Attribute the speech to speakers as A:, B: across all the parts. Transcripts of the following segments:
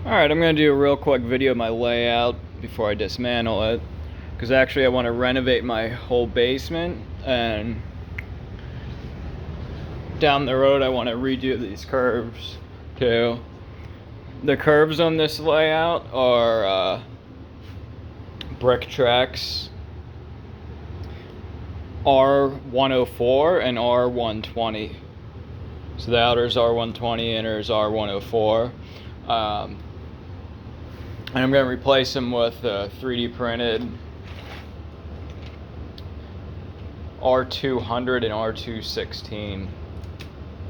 A: Alright, I'm going to do a real quick video of my layout before I dismantle it. Because actually I want to renovate my whole basement, and down the road I want to redo these curves too. The curves on this layout are brick tracks R104 and R120. So the outer is R120, inner is R104. And I'm going to replace them with 3D printed R200 and R216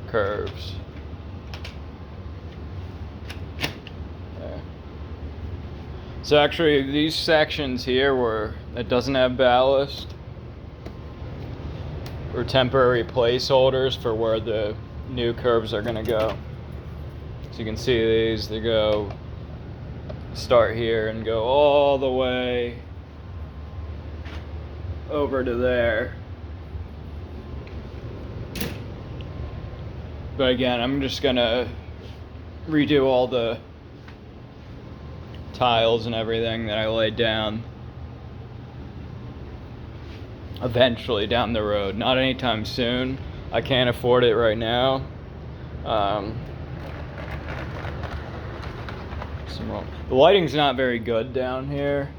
A: curves. Okay. So actually these sections here where it doesn't have ballast are temporary placeholders for where the new curves are going to go. So you can see these, they go start here and go all the way over to there. But again, I'm just gonna redo all the tiles and everything that I laid down eventually down the road. Not anytime soon. I can't afford it right now. The lighting's not very good down here.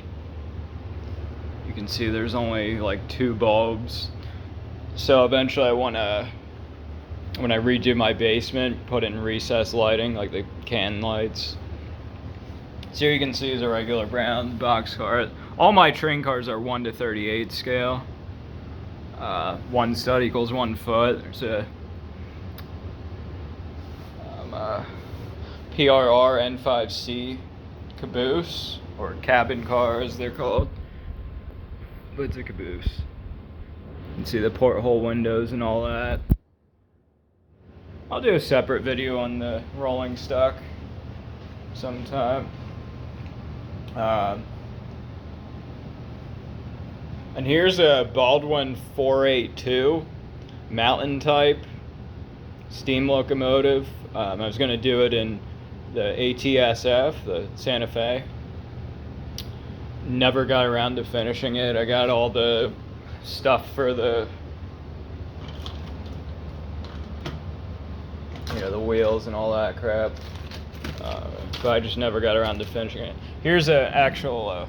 A: You can see there's only like 2 bulbs. So eventually I want to, when I redo my basement, put in recessed lighting, like the can lights. So here you can see is a regular brown box car. All my train cars are 1:38 scale. 1 stud equals 1 foot. There's a PRR N5C caboose, or cabin car as they're called, but it's a caboose. You can see the porthole windows and all that. I'll do a separate video on the rolling stock sometime. And here's a Baldwin 482 mountain type steam locomotive. I was going to do it in the ATSF, the Santa Fe. Never got around to finishing it. I got all the stuff for the, the wheels and all that crap, but I just never got around to finishing it. Here's an actual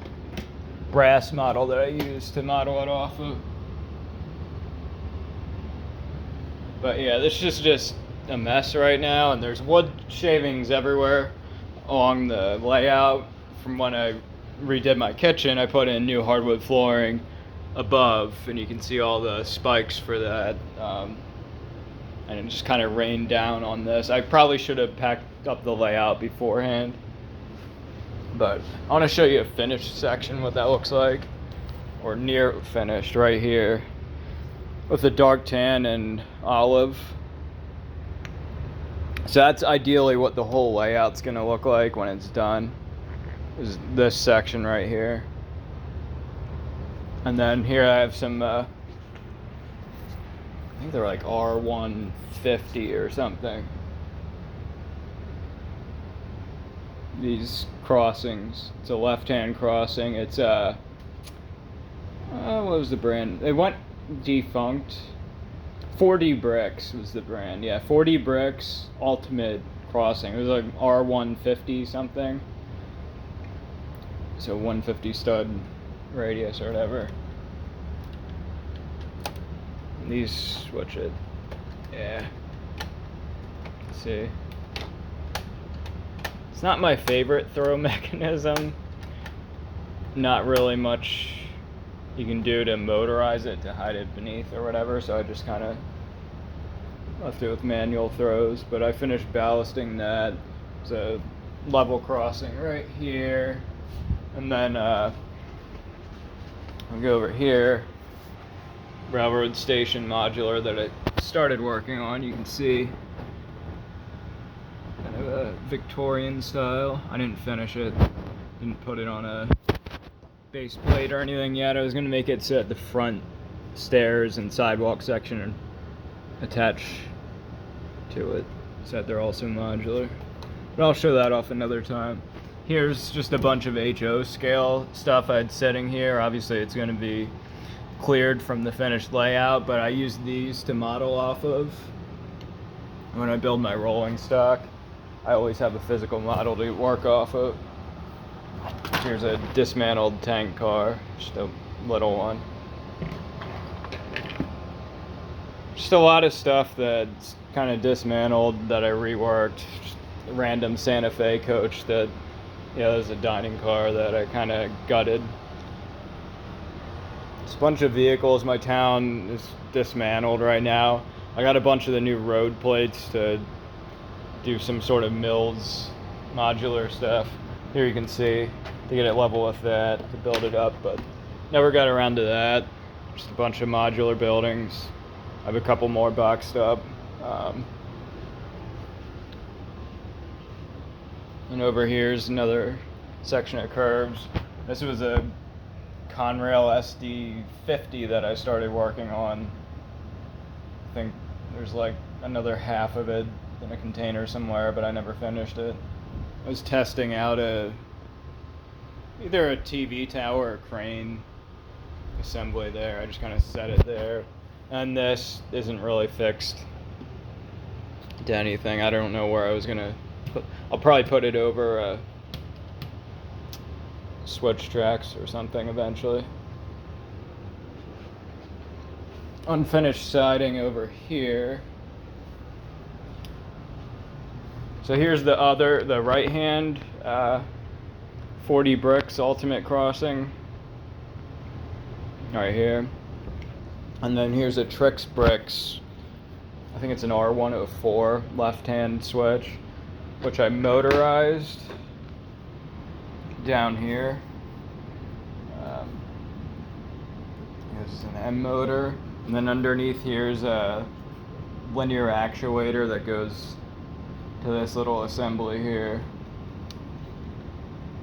A: brass model that I used to model it off of. But yeah, this is just a mess right now, and there's wood shavings everywhere along the layout. From when I redid my kitchen, I put in new hardwood flooring above, and you can see all the spikes for that, and it just kind of rained down on this. I probably should have packed up the layout beforehand, but I want to show you a finished section, what that looks like, or near finished right here with the dark tan and olive. So that's ideally what the whole layout's going to look like when it's done, is this section right here. And then here I have some, I think they're like R150 or something. These crossings. It's a left-hand crossing. It's what was the brand? It went defunct. 4D Bricks was the brand. Yeah, 4D Bricks Ultimate Crossing. It was like R150 something. So 150 stud radius or whatever. These switch it. Yeah. Let's see. It's not my favorite throw mechanism. Not really much you can do to motorize it to hide it beneath or whatever, so I just kind of left it with manual throws. But I finished ballasting that. It's a level crossing right here, and then I'll go over here. Railroad station modular that I started working on. You can see kind of a Victorian style. I didn't finish it, didn't put it on a base plate or anything yet. I was going to make it so that the front stairs and sidewalk section are attached to it, so that they're also modular. But I'll show that off another time. Here's just a bunch of HO scale stuff I had sitting here. Obviously it's going to be cleared from the finished layout, but I use these to model off of. When I build my rolling stock, I always have a physical model to work off of. Here's a dismantled tank car, just a little one. Just a lot of stuff that's kind of dismantled that I reworked. Just a random Santa Fe coach that, there's a dining car that I kind of gutted. Just a bunch of vehicles. My town is dismantled right now. I got a bunch of the new road plates to do some sort of Mills modular stuff. Here you can see, to get it level with that, to build it up, but never got around to that. Just a bunch of modular buildings. I have a couple more boxed up. And over here's another section of curves. This was a Conrail SD50 that I started working on. I think there's like another half of it in a container somewhere, but I never finished it. I was testing out either a TV tower or crane assembly there. I just kind of set it there. And this isn't really fixed to anything. I don't know where I was gonna put. I'll probably put it over switch tracks or something eventually. Unfinished siding over here. So here's the right hand 40 bricks ultimate crossing right here. And then here's a Trix Bricks, I think it's an R104 left hand switch, which I motorized down here. This is an M motor. And then underneath here's a linear actuator that goes to this little assembly here.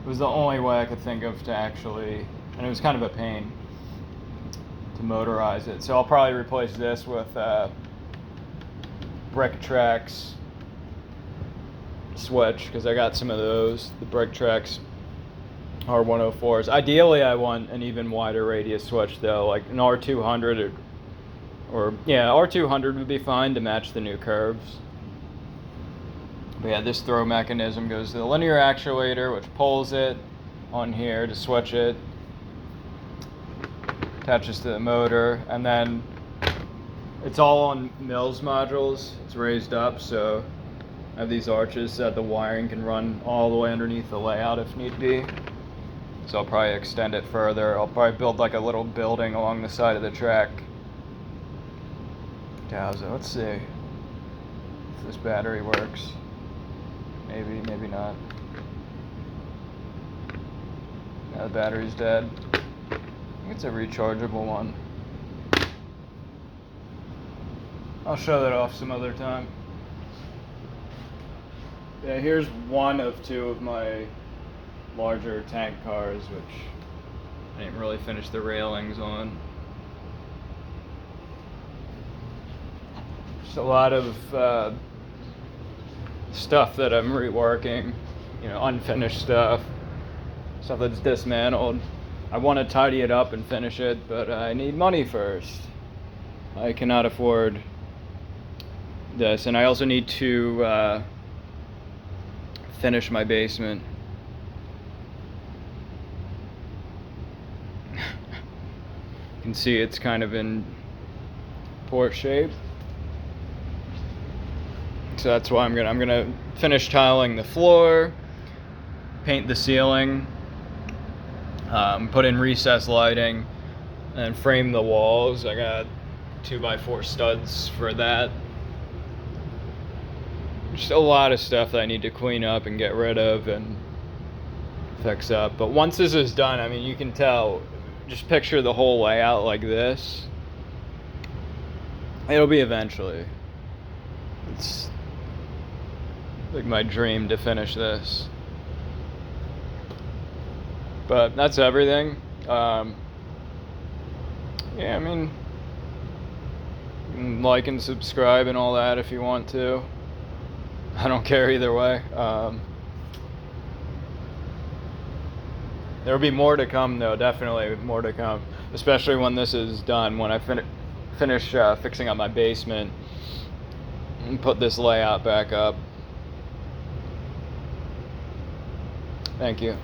A: It was the only way I could think of to actually, and it was kind of a pain to motorize it. So I'll probably replace this with Brick Tracks switch, because I got some of those, the Brick Tracks R104s. Ideally I want an even wider radius switch though, like an R200 or R200 would be fine to match the new curves. But yeah, this throw mechanism goes to the linear actuator, which pulls it on here to switch it, attaches to the motor, and then it's all on Mills modules. It's raised up, so I have these arches so that the wiring can run all the way underneath the layout if need be. So I'll probably extend it further. I'll probably build like a little building along the side of the track. Let's see if this battery works. Maybe, maybe not. Now the battery's dead. I think it's a rechargeable one. I'll show that off some other time. Yeah, here's one of two of my larger tank cars, which I didn't really finish the railings on. Just a lot of stuff that I'm reworking, unfinished stuff that's dismantled. I want to tidy it up and finish it, but I need money first. I cannot afford this, and I also need to finish my basement. You can see it's kind of in poor shape. So that's why I'm gonna finish tiling the floor, paint the ceiling, put in recessed lighting, and frame the walls. I got 2x4 studs for that. Just a lot of stuff that I need to clean up and get rid of and fix up. But once this is done, I mean, you can tell, just picture the whole layout like this. It'll be eventually. It's like my dream to finish this. But that's everything. Yeah, I mean, you can like and subscribe and all that if you want to. I don't care either way. There will be more to come, though. Definitely more to come, especially when this is done. When I finish fixing up my basement and put this layout back up. Thank you.